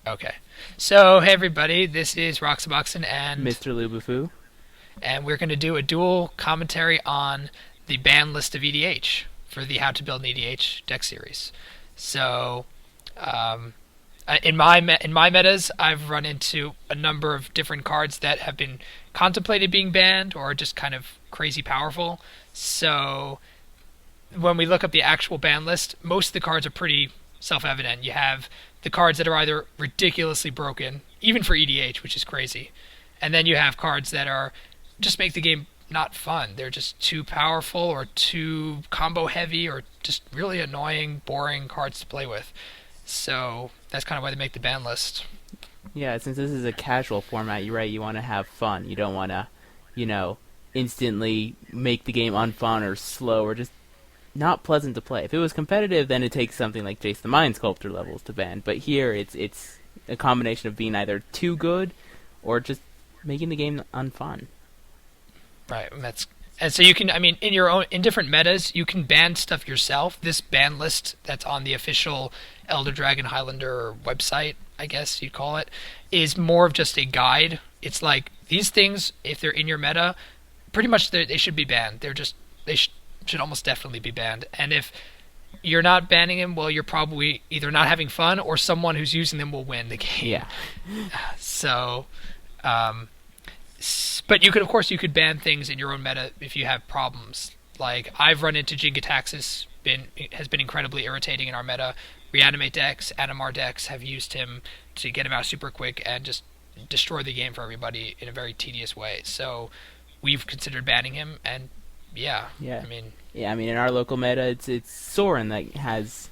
Okay. So, hey everybody, this is Roxaboxen MrLubuFu. and we're going to do a dual commentary on the ban list of EDH for the How to Build an EDH deck series. So, um, in my metas, I've run into a number of different cards that have been contemplated being banned or just kind of crazy powerful. So, when we look up the actual ban list, most of the cards are pretty self-evident. You have the cards that are either ridiculously broken, even for EDH, which is crazy, and then you have cards that are just make the game not fun. They're just too powerful or too combo heavy or just really annoying, boring cards to play with. So that's kind of why they make the ban list. Yeah, since this is a casual format, you're right, you want to have fun. You don't want to, you know, instantly make the game unfun or slow or just not pleasant to play. If it was competitive, then it takes something like Jace the Mind Sculptor levels to ban. But here, it's a combination of being either too good or just making the game unfun. Right, and so you can, I mean, in your own in different metas, you can ban stuff yourself. This ban list that's on the official Elder Dragon Highlander website, I guess you'd call it, is more of just a guide. It's like these things, if they're in your meta, pretty much they should be banned. They should almost definitely be banned. And if you're not banning them, well, you're probably either not having fun or someone who's using them will win the game. Yeah. So, um, but you could, of course, you could ban things in your own meta if you have problems. Like I've run into Jingataxis, has been incredibly irritating in our meta. Reanimate decks, Animar decks have used him to get him out super quick and just destroy the game for everybody in a very tedious way. So we've considered banning him, and yeah, Yeah. I mean, Yeah, I mean, in our local meta, it's Sorin that has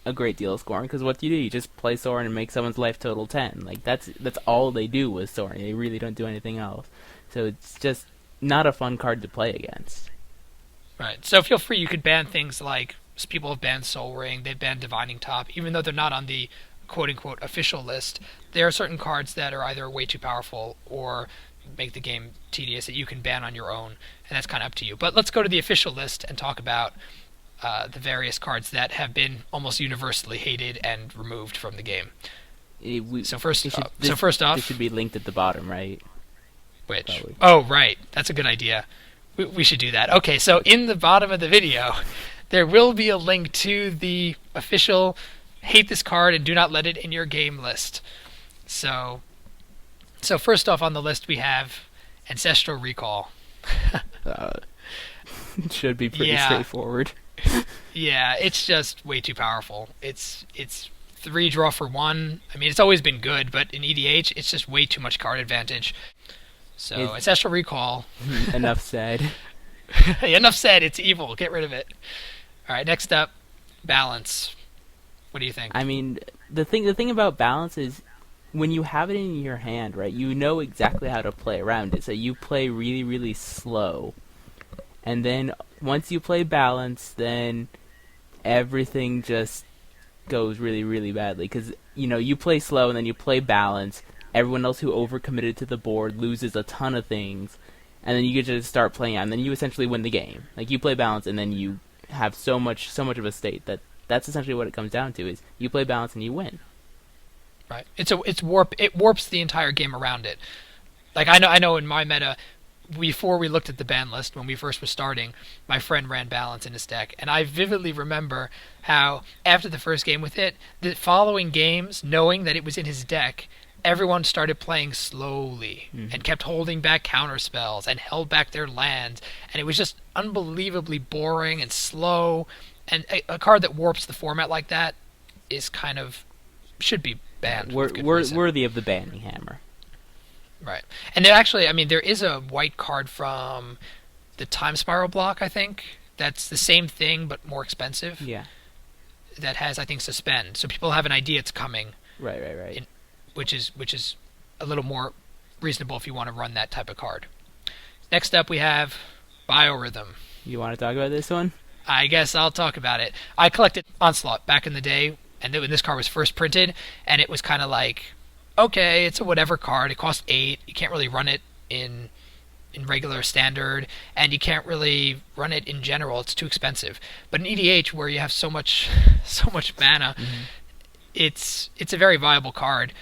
a great deal of scoring, because what do? You just play Sorin and make someone's life total 10. Like, that's all they do with Sorin. They really don't do anything else. So it's just not a fun card to play against. right. So feel free. You could ban things like people have banned Soul Ring, they've banned Divining Top, even though they're not on the quote unquote official list. There are certain cards that are either way too powerful or make the game tedious that you can ban on your own, and that's kind of up to you. But let's go to the official list and talk about the various cards that have been almost universally hated and removed from the game. So first This off, should be linked at the bottom, right? which Probably. oh right, that's a good idea. We should do that. Okay, so in the bottom of the video, there will be a link to the official hate this card and do not let it in your game list. So first off on the list we have Ancestral Recall. Uh, should be pretty Yeah, straightforward. yeah, it's just way too powerful. It's three draw for one. I mean, it's always been good, but in EDH, it's just way too much card advantage. So It's Ancestral Recall. enough said. Enough said. It's evil. Get rid of it. All right. Next up, Balance. What do you think? I mean, the thing about balance is when you have it in your hand, right? You know exactly how to play around it. So you play really, really slow, and then once you play balance, then everything just goes really, really badly. Because you play slow and then you play balance. Everyone else who overcommitted to the board loses a ton of things, and then you get to start playing out, and then you essentially win the game. Like you play balance, and then you have so much of a state that's essentially what it comes down to: is you play balance and you win. Right. It warps the entire game around it. Like I know in my meta, before we looked at the ban list when we first were starting, my friend ran Balance in his deck, and I vividly remember how after the first game with it, the following games, knowing that it was in his deck, everyone started playing slowly and kept holding back counter spells and held back their lands, and it was just unbelievably boring and slow. And a card that warps the format like that is kind of should be banned. With good reason. Worthy of the banning hammer. Right. And there actually, I mean, there is a white card from the Time Spiral block, I think, that's the same thing but more expensive. Yeah. That has, I think, Suspend. So people have an idea it's coming, Right. which is a little more reasonable if you want to run that type of card. Next up, we have Biorhythm. You want to talk about this one? I guess I'll talk about it. I collected Onslaught back in the day, and when this card was first printed, and it was kind of like, okay, it's a whatever card. It costs 8. You can't really run it in regular standard, and you can't really run it in general. It's too expensive. But in EDH, where you have so much mana, it's a very viable card.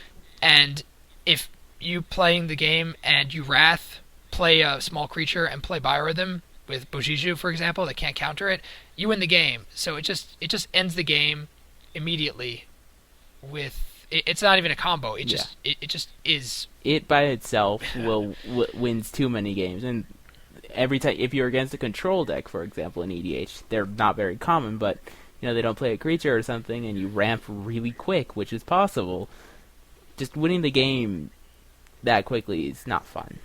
And if you playing the game and you Wrath, play a small creature and play Biorhythm with Bojiju, for example, that can't counter it, you win the game. So it just ends the game immediately with it's not even a combo. It just is. It by itself will wins too many games, and every time if you're against a control deck, for example, in EDH, they're not very common, but they don't play a creature or something, and you ramp really quick, which is possible. Just winning the game that quickly is not fun.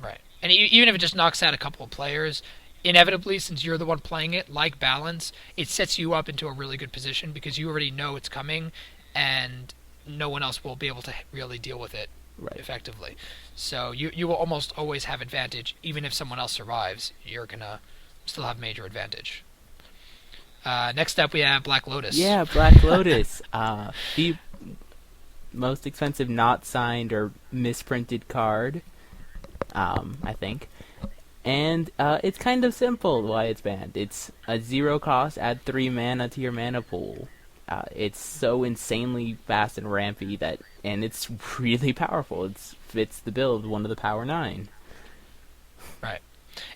Right. And even if it just knocks out a couple of players, inevitably, since you're the one playing it, like Balance, it sets you up into a really good position because you already know it's coming, and no one else will be able to really deal with it effectively. So you will almost always have advantage, even if someone else survives. You're gonna still have major advantage. Next up, we have Black Lotus. Yeah, Black Lotus. The most expensive not signed or misprinted card, I think. And it's kind of simple why it's banned. It's a 0 cost, add 3 mana to your mana pool. It's so insanely fast and rampy and it's really powerful. It fits the build, one of the Power 9. Right.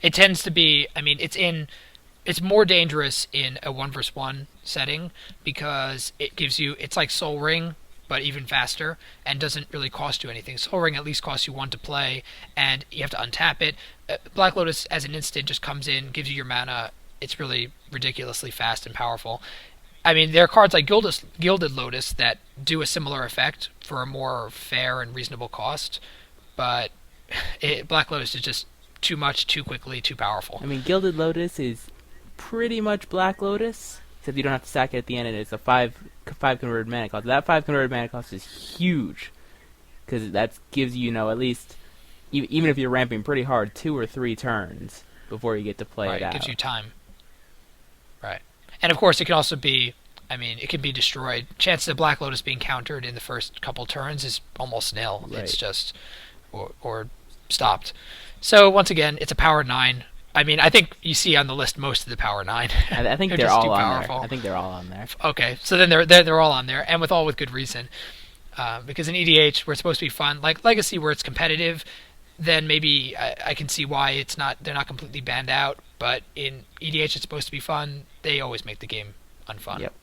It tends to be, it's more dangerous in a 1v1 setting because it's like Soul Ring, but even faster, and doesn't really cost you anything. Soul Ring at least costs you 1 to play, and you have to untap it. Black Lotus, as an instant, just comes in, gives you your mana. It's really ridiculously fast and powerful. There are cards like Gilded Lotus that do a similar effect for a more fair and reasonable cost, but Black Lotus is just too much, too quickly, too powerful. Gilded Lotus is pretty much Black Lotus, except you don't have to sack it at the end, and it's a 5 converted mana cost. That 5 converted mana cost is huge, because that gives you, at least, even if you're ramping pretty hard, 2 or 3 turns before you get to play it out. It gives you time. Right. And of course, it can also be, it can be destroyed. Chances of Black Lotus being countered in the first couple turns is almost nil. Right. It's just, or stopped. So once again, it's a Power 9. I think you see on the list most of the Power 9. I think they're all on there. I think they're all on there. Okay, so then they're all on there, and with good reason. Because in EDH, where it's supposed to be fun, like Legacy, where it's competitive, then maybe I can see why they're not completely banned out. But in EDH, it's supposed to be fun. They always make the game unfun. Yep.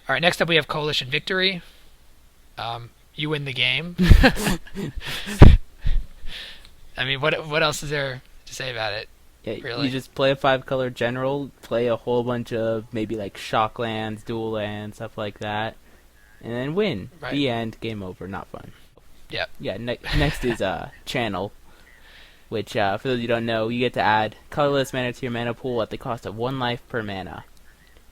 All right, next up we have Coalition Victory. You win the game. What else is there to say about it? Yeah, really? You just play a 5-color general, play a whole bunch of maybe like shock lands, dual lands, stuff like that, and then win. Right. The end, game over, not fun. Yeah. Yeah, next is Channel, which, for those of you who don't know, you get to add colorless mana to your mana pool at the cost of 1 life per mana,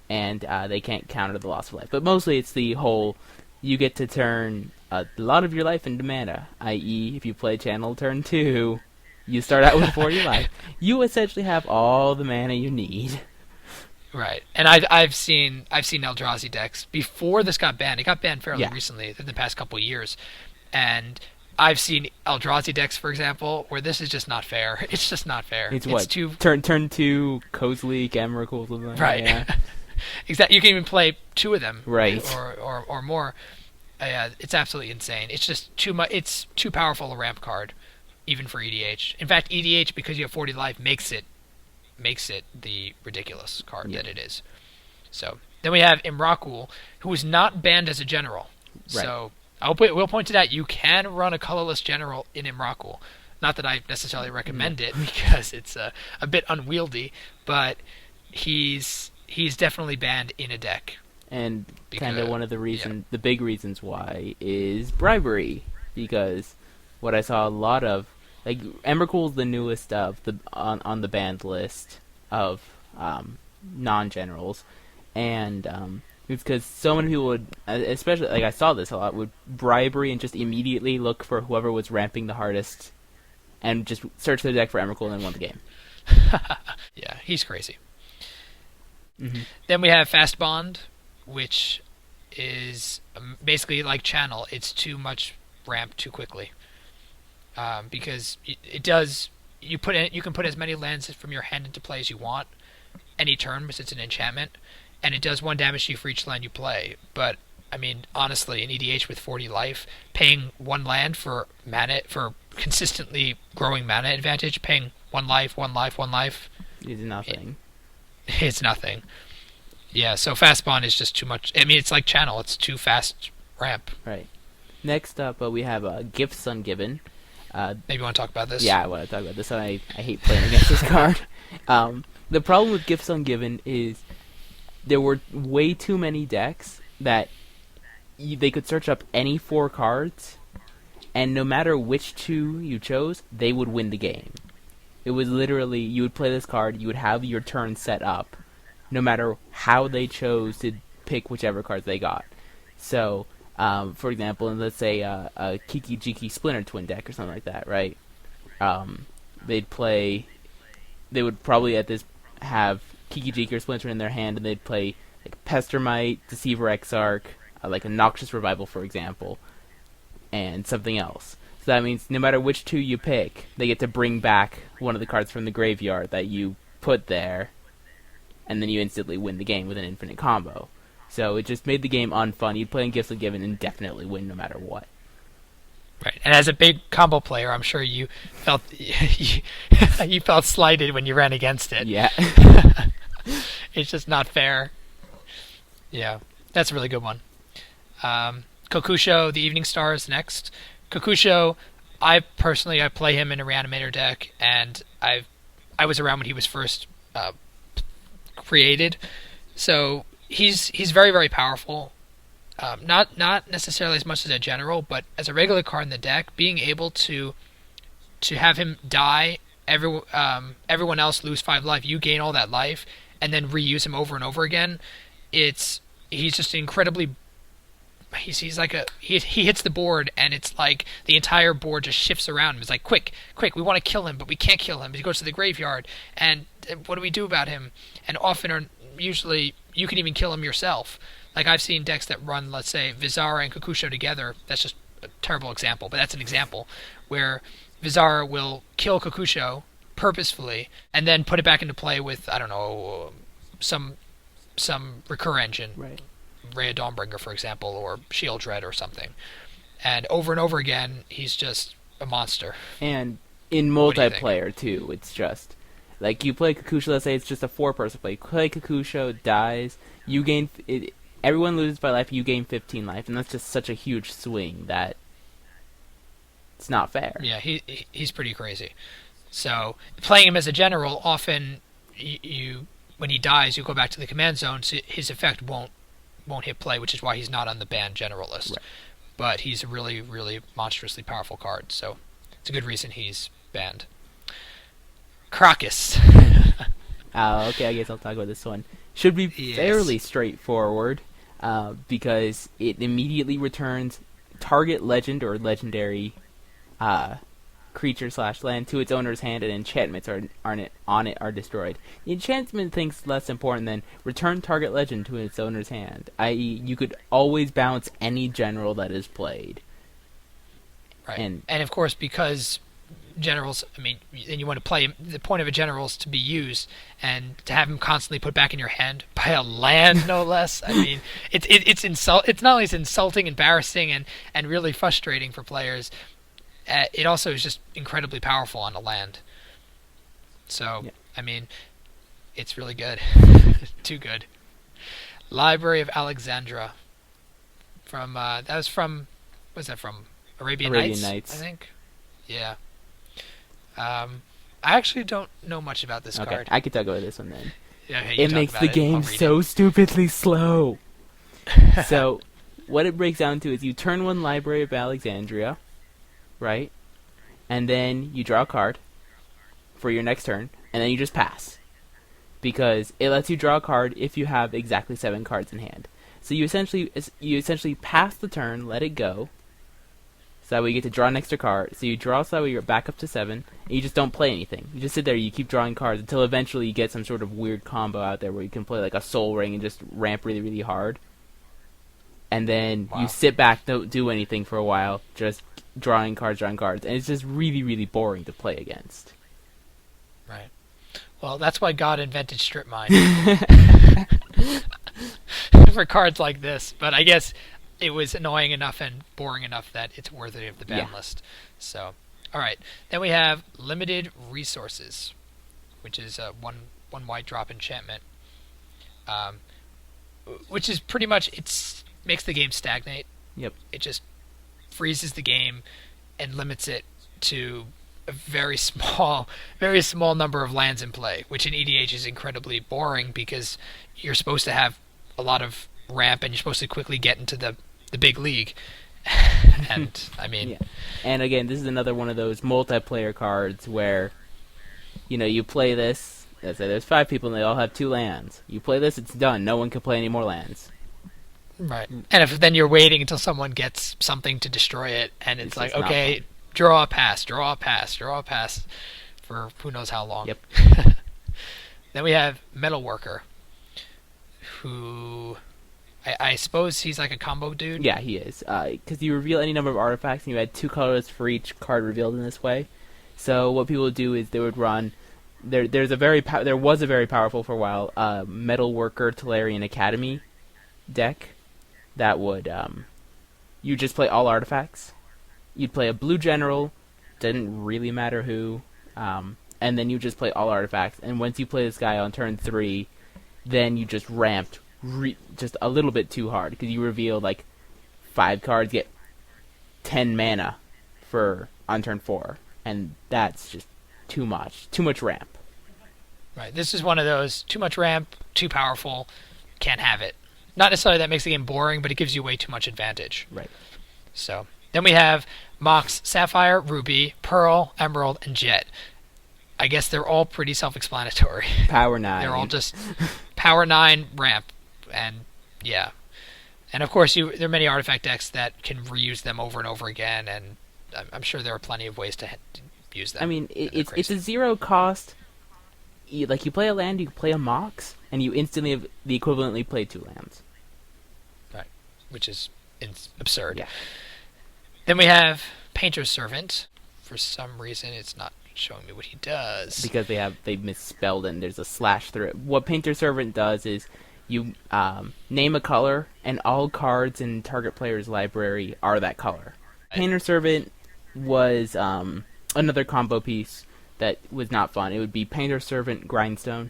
and they can't counter the loss of life. But mostly it's the whole, you get to turn a lot of your life into mana, i.e. if you play Channel turn 2, you start out with 40 life. You essentially have all the mana you need. Right, and I've seen Eldrazi decks before this got banned. It got banned fairly recently, in the past couple of years, and I've seen Eldrazi decks, for example, where this is just not fair. It's just not fair. It's what? Turn 2, Kozleek, Emrakul, something like right. that. Yeah. Exactly. You can even play 2 of them, right, or more. It's absolutely insane. It's just too much. It's too powerful a ramp card, even for EDH. In fact, EDH, because you have 40 life, makes it the ridiculous card that it is. So then we have Imrakul, who is not banned as a general. Right. So we'll point it out. You can run a colorless general in Imrakul. Not that I necessarily recommend it because it's a bit unwieldy, but he's definitely banned in a deck. And kind of one of the the big reasons why is bribery, because what I saw a lot of, like, Emrakul's the newest of the on the banned list of non-generals, and it's because so many people would, especially, like, I saw this a lot, would bribery and just immediately look for whoever was ramping the hardest and just search the deck for Emrakul and then won the game. Yeah, he's crazy. Mm-hmm. Then we have Fast Bond, which is basically like Channel. It's too much ramp too quickly, because it does. You can put as many lands from your hand into play as you want any turn, because it's an enchantment, and it does 1 damage to you for each land you play. But I mean, honestly, in EDH with 40 life, paying one land for mana for consistently growing mana advantage, paying one life, one life, one life, Is it, nothing. it's nothing. Yeah, so fast spawn is just too much. I mean, it's like channel. It's too fast ramp. Right. Next up, we have Gifts Ungiven. Maybe you want to talk about this? Yeah, I want to talk about this. I hate playing against this card. The problem with Gifts Ungiven is there were way too many decks that they could search up any 4 cards, and no matter which 2 you chose, they would win the game. It was literally, you would play this card, you would have your turn set up, no matter how they chose to pick whichever cards they got. So, for example, let's say a Kiki Jiki Splinter Twin deck or something like that, right? They would probably at this have Kiki Jiki or Splinter in their hand, and they'd play like Pestermite, Deceiver Exarch, like a Noxious Revival, for example, and something else. So that means no matter which 2 you pick, they get to bring back one of the cards from the graveyard that you put there, and then you instantly win the game with an infinite combo. So it just made the game unfun. You'd play in Gifts Ungiven and definitely win no matter what. Right. And as a big combo player, I'm sure you felt you felt slighted when you ran against it. Yeah. It's just not fair. Yeah, that's a really good one. Kokusho, the Evening Star is next. Kokusho, I play him in a Reanimator deck, and I was around when he was first created, so he's very, very powerful. Not necessarily as much as a general, but as a regular card in the deck, being able to have him die, everyone else lose 5 life, you gain all that life, and then reuse him over and over again. He's just incredibly. He's like he hits the board, and it's like the entire board just shifts around him. It's like quick, we want to kill him, but we can't kill him. He goes to the graveyard, and what do we do about him? And often, or usually, you can even kill him yourself. Like I've seen decks that run, let's say, Vizara and Kokusho together. That's just a terrible example, but that's an example where Vizara will kill Kokusho purposefully, and then put it back into play with, I don't know, some recur engine. Right. Ray of Dawnbringer, for example, or Shield Dread or something. And over again, he's just a monster. And in multiplayer, too, it's just... Like, you play Kokusho, let's say it's just a 4-person play. You play Kokusho, dies, you gain... everyone loses by life, you gain 15 life, and that's just such a huge swing that... It's not fair. Yeah, he's pretty crazy. So, playing him as a general, often, when he dies, you go back to the command zone, so his effect won't hit play, which is why he's not on the banned general list. Right. But he's a really, really monstrously powerful card, so it's a good reason he's banned. Crocus. Okay, I guess I'll talk about this one. Should be fairly straightforward, because it immediately returns target legend or legendary creature / land to its owner's hand, and enchantments on it are destroyed. The enchantment thing's less important than return target legend to its owner's hand, i.e. you could always bounce any general that is played. Right. And of course, because generals, I mean, and you want to play, the point of a general is to be used, and to have him constantly put back in your hand by a land, no less. I mean, it's not only is insulting, embarrassing, and really frustrating for players. It also is just incredibly powerful on a land. So, yeah. I mean, it's really good. Too good. Library of Alexandra. Was that from? Arabian Nights, I think. Yeah. I actually don't know much about this card. I could talk about this one then. Yeah, it makes the game so stupidly slow. So, what it breaks down to is you turn one Library of Alexandria, right? And then you draw a card for your next turn, and then you just pass. Because it lets you draw a card if you have exactly 7 cards in hand. So you essentially pass the turn, let it go, so that way you get to draw an extra card. So you draw so that way you're back up to 7, and you just don't play anything. You just sit there, you keep drawing cards until eventually you get some sort of weird combo out there where you can play like a Soul Ring and just ramp really, really hard. And then you sit back, don't do anything for a while, just drawing cards, and it's just really, really boring to play against. Right. Well, that's why God invented Strip Mine. For cards like this. But I guess it was annoying enough and boring enough that it's worthy of the ban Yeah. list. So, all right. Then we have limited resources, which is one white drop enchantment, um, which is pretty much it's makes the game stagnate. Yep. It just freezes the game and limits it to a very small number of lands in play, which in EDH is incredibly boring because you're supposed to have a lot of ramp and you're supposed to quickly get into the big league. And I mean, Yeah. And again, this is another one of those multiplayer cards where, you play this. Let's say there's 5 people and they all have 2 lands. You play this, it's done. No one can play any more lands. right. And if then you're waiting until someone gets something to destroy it, and it's like, just not okay, fun. draw a pass, draw a pass, draw a pass, for who knows how long. Yep. Then we have Metalworker, who I suppose he's like a combo dude. Yeah, he is. Because you reveal any number of artifacts, and you had 2 colors for each card revealed in this way. So what people would do is they would run. There was a very powerful for a while Metalworker Tolarian Academy deck that would you just play all artifacts. You'd play a blue general, didn't really matter who, and then you just play all artifacts. And once you play this guy on turn 3, then you just ramped just a little bit too hard because you reveal like 5 cards, get 10 mana for on turn 4, and that's just too much ramp. Right. This is one of those too much ramp, too powerful, can't have it. Not necessarily that makes the game boring, but it gives you way too much advantage. Right. So then we have Mox, Sapphire, Ruby, Pearl, Emerald, and Jet. I guess they're all pretty self-explanatory. Power 9. They're all just power 9 ramp, and yeah. And of course, there are many artifact decks that can reuse them over and over again, and I'm sure there are plenty of ways to use them. I mean, And they're it's crazy. a 0 cost. You play a land, you play a Mox, and you instantly have the equivalently played 2 lands. Right, which is absurd. Yeah. Then we have Painter's Servant. For some reason, it's not showing me what he does. Because they misspelled it and there's a slash through it. What Painter Servant does is you name a color, and all cards in target player's library are that color. Painter Servant was another combo piece that was not fun. It would be Painter Servant Grindstone.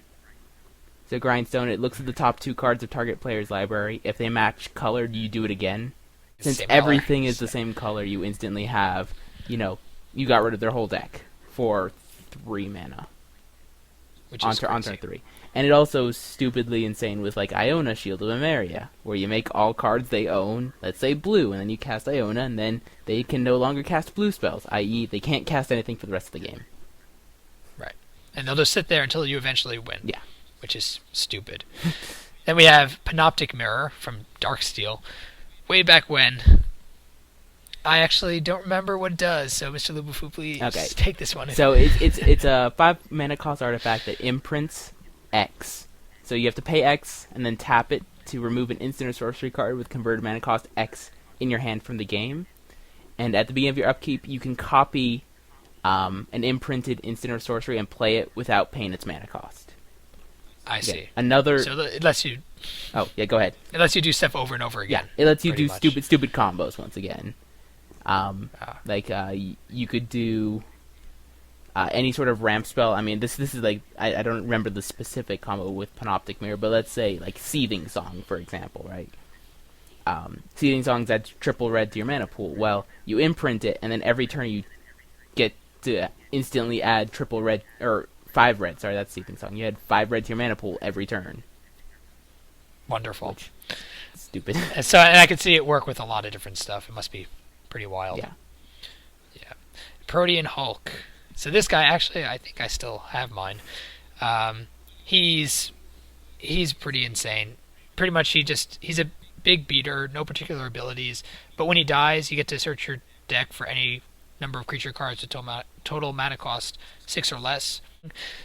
So Grindstone, it looks at the top 2 cards of target player's library. If they match colored, you do it again. Since Same everything color. is the same color, you instantly have, you got rid of their whole deck for 3 mana Which on is turn crazy. 3. And it also is stupidly insane with like Iona Shield of Emeria, where you make all cards they own, let's say blue, and then you cast Iona, and then they can no longer cast blue spells, i.e. they can't cast anything for the rest of the game. Right. And they'll just sit there until you eventually win. Yeah. Which is stupid. Then we have Panoptic Mirror from Darksteel. Way back when. I actually don't remember what it does, so MrLubuFu, please Okay. take this one. So it's a 5 mana cost artifact that imprints X. So you have to pay X and then tap it to remove an instant or sorcery card with converted mana cost X in your hand from the game. And at the beginning of your upkeep, you can copy an imprinted instant or sorcery and play it without paying its mana cost. I see. Okay. Another. So it lets you Oh yeah, go ahead. do stuff over and over Yeah, again. it lets you pretty do much. stupid combos once again. Ah. You could do any sort of ramp spell. I mean, this is like I don't remember the specific combo with Panoptic Mirror, but let's say like Seething Song, for example, right? Seething Song's adds triple red to your mana pool. Well, you imprint it, and then every turn you get to instantly add triple red or 5 red. Sorry, that's Seething Song. You add 5 red to your mana pool every turn. Wonderful. Which stupid. And I could see it work with a lot of different stuff. It must be pretty wild. Yeah. Yeah. Protean Hulk. So this guy, actually, I think I still have mine. He's pretty insane. Pretty much he's a big beater, no particular abilities, but when he dies, you get to search your deck for any number of creature cards with total mana cost 6 or less.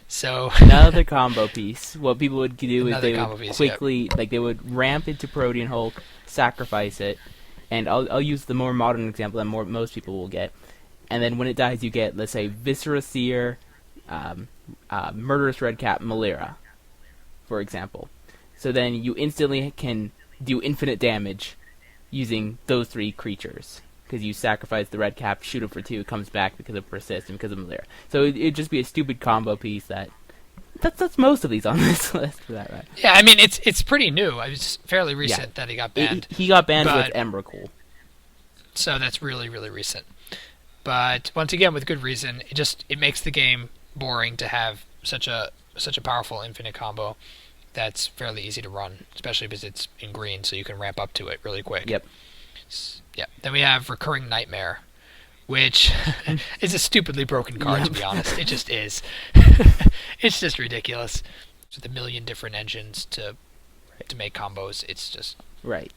So Another combo piece. What people would do is Another they combo would piece, quickly, like they would ramp into Protean Hulk, sacrifice it, and I'll use the more modern example that most people will get. And then when it dies, you get, let's say, Viscera Seer, Murderous Redcap, Malira, for example. So then you instantly can do infinite damage using those 3 creatures. Because you sacrifice the red cap, shoot it for 2, it comes back because of persist and because of malaria. So it'd just be a stupid combo piece that's most of these on this list for that, right? Yeah, I mean, it's pretty new. It's fairly recent that he got banned. He got banned with Emrakul. So that's really, really recent. But once again, with good reason, it makes the game boring to have such a powerful infinite combo that's fairly easy to run, especially because it's in green, so you can ramp up to it really quick. Yep. Yeah. Then we have Recurring Nightmare, which is a stupidly broken card, to be honest. It just is. It's just ridiculous. With a million different engines to make combos, it's just... Right.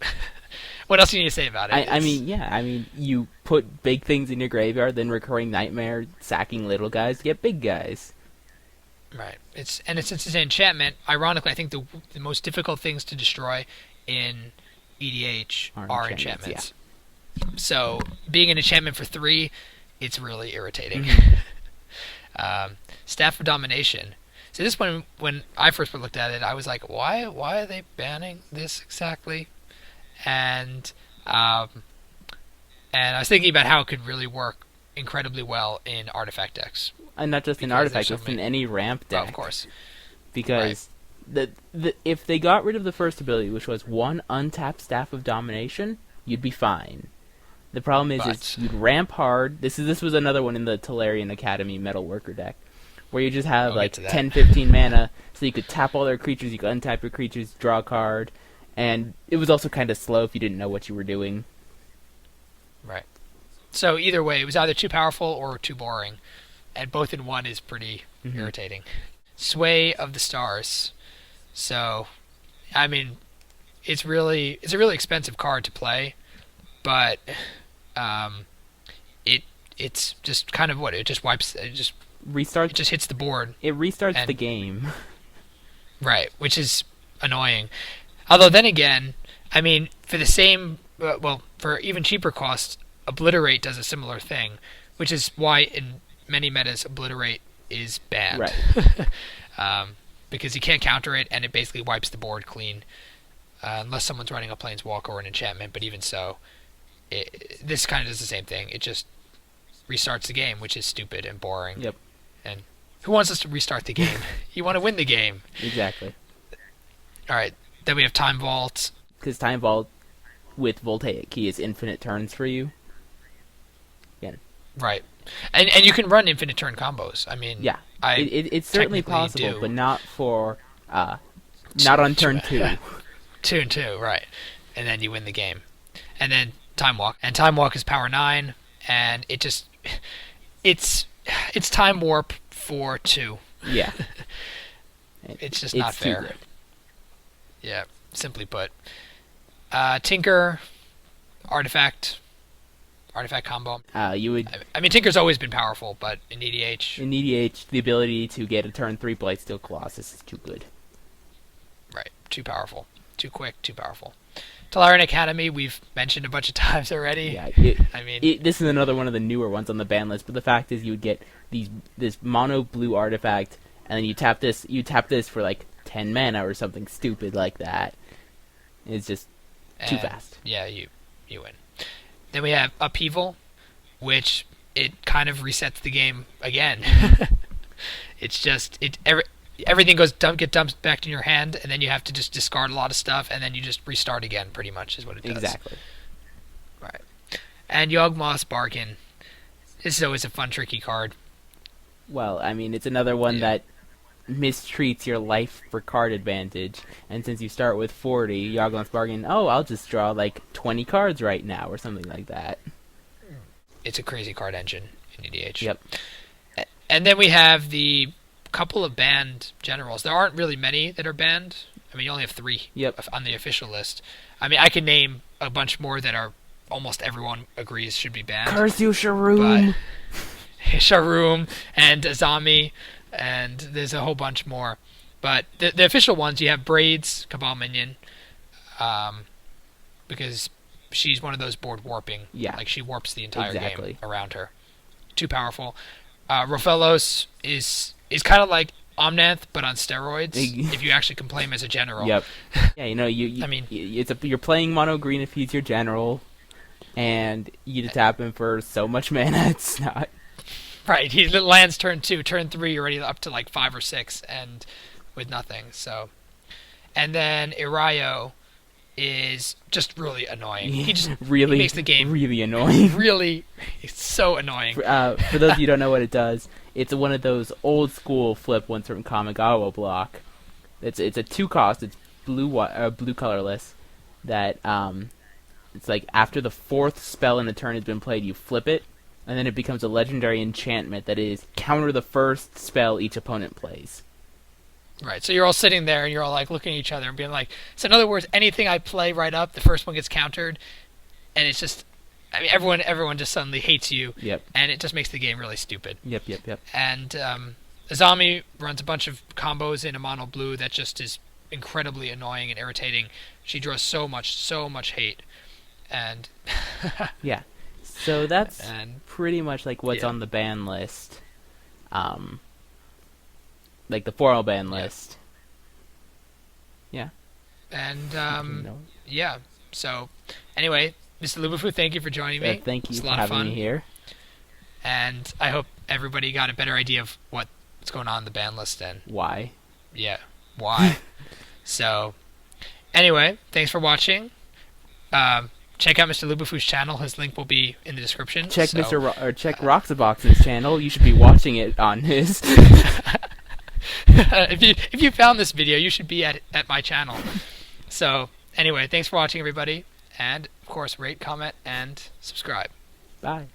What else do you need to say about it? I mean, you put big things in your graveyard, then Recurring Nightmare, sacking little guys to get big guys. Right. Since it's an enchantment, ironically, I think the most difficult things to destroy in EDH are enchantments. Yeah. So being an enchantment for 3, it's really irritating. Staff of Domination. So this one, when I first looked at it, I was like, why are they banning this exactly? And I was thinking about how it could really work incredibly well in artifact decks. And not just in artifact, but in any ramp deck. Oh, of course. Because if they got rid of the first ability, which was 1 untapped Staff of Domination, you'd be fine. The problem is you'd ramp hard. This was another one in the Tolarian Academy Metalworker deck, where you just have 10, 15 mana, so you could tap all their creatures, you could untap your creatures, draw a card, and it was also kind of slow if you didn't know what you were doing. Right. So either way, it was either too powerful or too boring, and both in one is pretty irritating. Sway of the Stars. So, I mean, it's a really expensive card to play, but it's just kind of it just wipes it just restarts. It just hits the board. It restarts the game. Right, which is annoying. Although then again, I mean, for the same for even cheaper costs, Obliterate does a similar thing, which is why in many metas Obliterate is banned. Right. Because you can't counter it, and it basically wipes the board clean, unless someone's running a Planeswalker or an enchantment. But even so, this kind of does the same thing. It just restarts the game, which is stupid and boring. Yep. And who wants us to restart the game? You want to win the game. Exactly. All right. Then we have Time Vault. Because Time Vault with Voltaic Key is infinite turns for you. Again. Right. And you can run infinite turn combos. I mean, yeah, it's certainly possible, but not for not on turn 2. 2 and 2, right? And then you win the game. And then Time Walk, and Time Walk is power 9, and it's Time Warp for 2. Yeah, it's just not fair. Too good. Yeah, simply put. Tinker, artifact combo. You would. I mean, Tinker's always been powerful, but in EDH. In EDH, the ability to get a turn 3 Blightsteel Colossus is too good. Right, too powerful, too quick, too powerful. Tolarian Academy, we've mentioned a bunch of times already. Yeah, this is another one of the newer ones on the ban list. But the fact is, you would get this mono blue artifact, and then you tap this for like 10 mana or something stupid like that. It's just too fast. Yeah, you win. Then we have Upheaval, which it kind of resets the game again. It's just everything gets dumped back in your hand, and then you have to just discard a lot of stuff, and then you just restart again. Pretty much is what it does. Exactly. Right. And Yawgmoth's Bargain. This is always a fun, tricky card. Well, I mean, it's another one that mistreats your life for card advantage, and since you start with 40, Yawgmoth's Bargain, I'll just draw like 20 cards right now, or something like that. It's a crazy card engine in EDH. Yep. And then we have the couple of banned generals. There aren't really many that are banned. I mean, you only have 3 on the official list. I mean, I can name a bunch more that are almost everyone agrees should be banned. Curse you, Sharoom! Sharoom and Azami, and there's a whole bunch more. But the official ones, you have Braids, Cabal Minion, because she's one of those board warping. Yeah. Like, she warps the entire game around her. Too powerful. Rofellos is kind of like Omnath, but on steroids. If you actually can play him as a general. Yep. Yeah, you I mean, you're playing mono green if he's your general, and you tap him for so much mana. It's not right. He lands turn 2, turn 3, you're already up to like 5 or 6, and with nothing. So, and then Irayo is just really annoying. He just really he makes the game really annoying. Really, it's so annoying. For those of you who don't know what it does, it's one of those old school flip ones from Kamigawa block. It's a 2-cost. It's blue colorless. That it's like after the 4th spell in a turn has been played, you flip it, and then it becomes a legendary enchantment that is counter the first spell each opponent plays. Right, so you're all sitting there and you're all like looking at each other and being like, so in other words, anything I play right up, the first one gets countered, and it's just, I mean, everyone just suddenly hates you. Yep. And it just makes the game really stupid. Yep. And Azami runs a bunch of combos in a mono blue that just is incredibly annoying and irritating. She draws so much hate, and yeah. So that's pretty much like what's on the ban list. Like the formal ban list. Yeah. And yeah. So anyway, MrLubuFu, thank you for joining me. Thank you it's for having me here. And I hope everybody got a better idea of what's going on in the ban list and why. Yeah, why. So anyway, thanks for watching. Check out MrLubuFu's channel. His link will be in the description. Check check Roxabox's channel. You should be watching it on his. If you found this video, you should be at my channel. So anyway, thanks for watching, everybody, and of course, rate, comment, and subscribe. Bye.